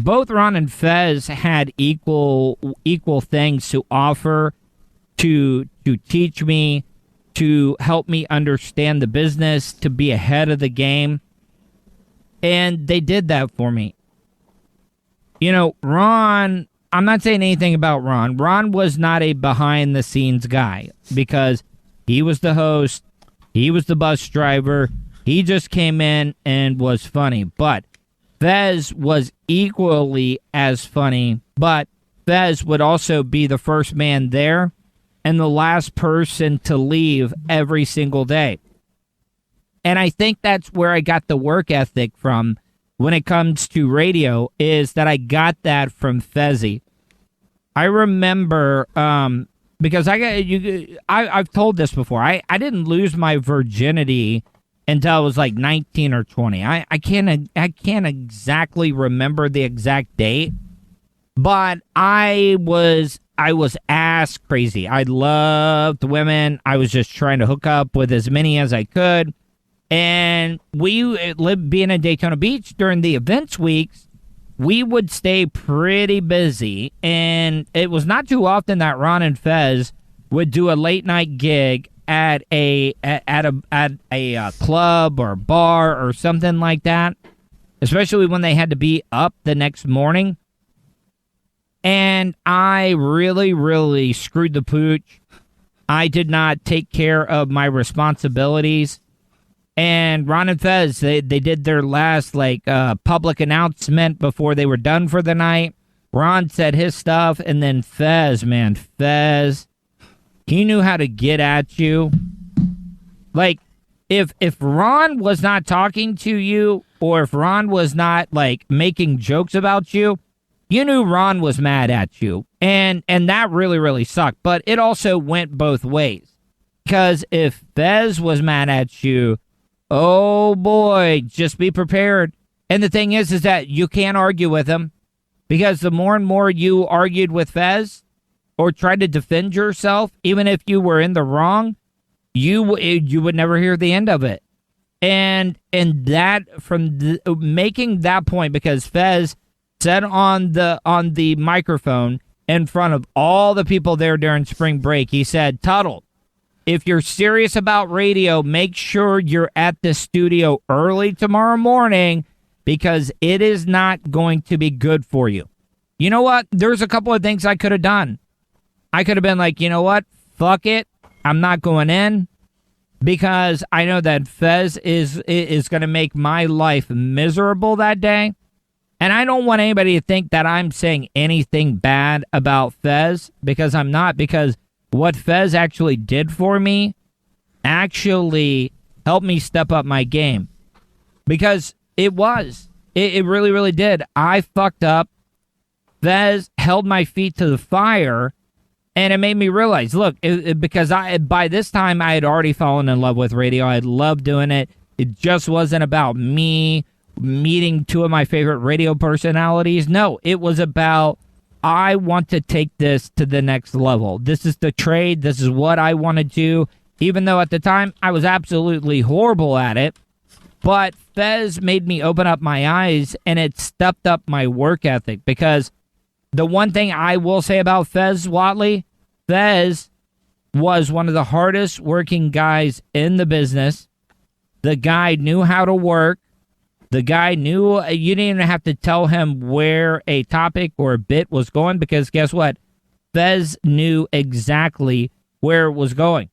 both Ron and Fez had equal things to offer, to teach me, to help me understand the business, to be ahead of the game. And they did that for me. You know, Ron, I'm not saying anything about Ron. Ron was not a behind-the-scenes guy because he was the host. He was the bus driver. He just came in and was funny. But Fez was equally as funny, but Fez would also be the first man there and the last person to leave every single day. And I think that's where I got the work ethic from when it comes to radio, is that I got that from Fezzy. I remember, because I've told this before, I didn't lose my virginity until I was like 19 or 20. I can't exactly remember the exact date, but I was ass crazy. I loved women. I was just trying to hook up with as many as I could. And being in Daytona Beach during the events weeks, we would stay pretty busy. And it was not too often that Ron and Fez would do a late night gig at a club or bar or something like that, especially when they had to be up the next morning. And I really, really screwed the pooch. I did not take care of my responsibilities. And Ron and Fez, they did their last public announcement before they were done for the night. Ron said his stuff, and then Fez, he knew how to get at you. Like, if Ron was not talking to you, or if Ron was not, making jokes about you, you knew Ron was mad at you. And that really, really sucked. But it also went both ways. Because if Fez was mad at you, oh boy, just be prepared. And the thing is that you can't argue with him. Because the more and more you argued with Fez, or tried to defend yourself, even if you were in the wrong, you would never hear the end of it. And that, making that point, because Fez said on the microphone in front of all the people there during spring break, he said, Tuddle, if you're serious about radio, make sure you're at the studio early tomorrow morning, because it is not going to be good for you. You know what? There's a couple of things I could have done. I could have been like, you know what? Fuck it. I'm not going in, because I know that Fez is going to make my life miserable that day. And I don't want anybody to think that I'm saying anything bad about Fez, because I'm not, because what Fez actually did for me actually helped me step up my game. Because it really, really did. I fucked up. Fez held my feet to the fire. And it made me realize, look, because by this time I had already fallen in love with radio. I loved doing it. It just wasn't about me meeting two of my favorite radio personalities. No, it was about, I want to take this to the next level. This is the trade. This is what I want to do. Even though at the time I was absolutely horrible at it. But Fez made me open up my eyes, and it stepped up my work ethic. Because the one thing I will say about Fez Whatley, Fez was one of the hardest working guys in the business. The guy knew how to work. The guy knew you didn't even have to tell him where a topic or a bit was going, because guess what? Fez knew exactly where it was going.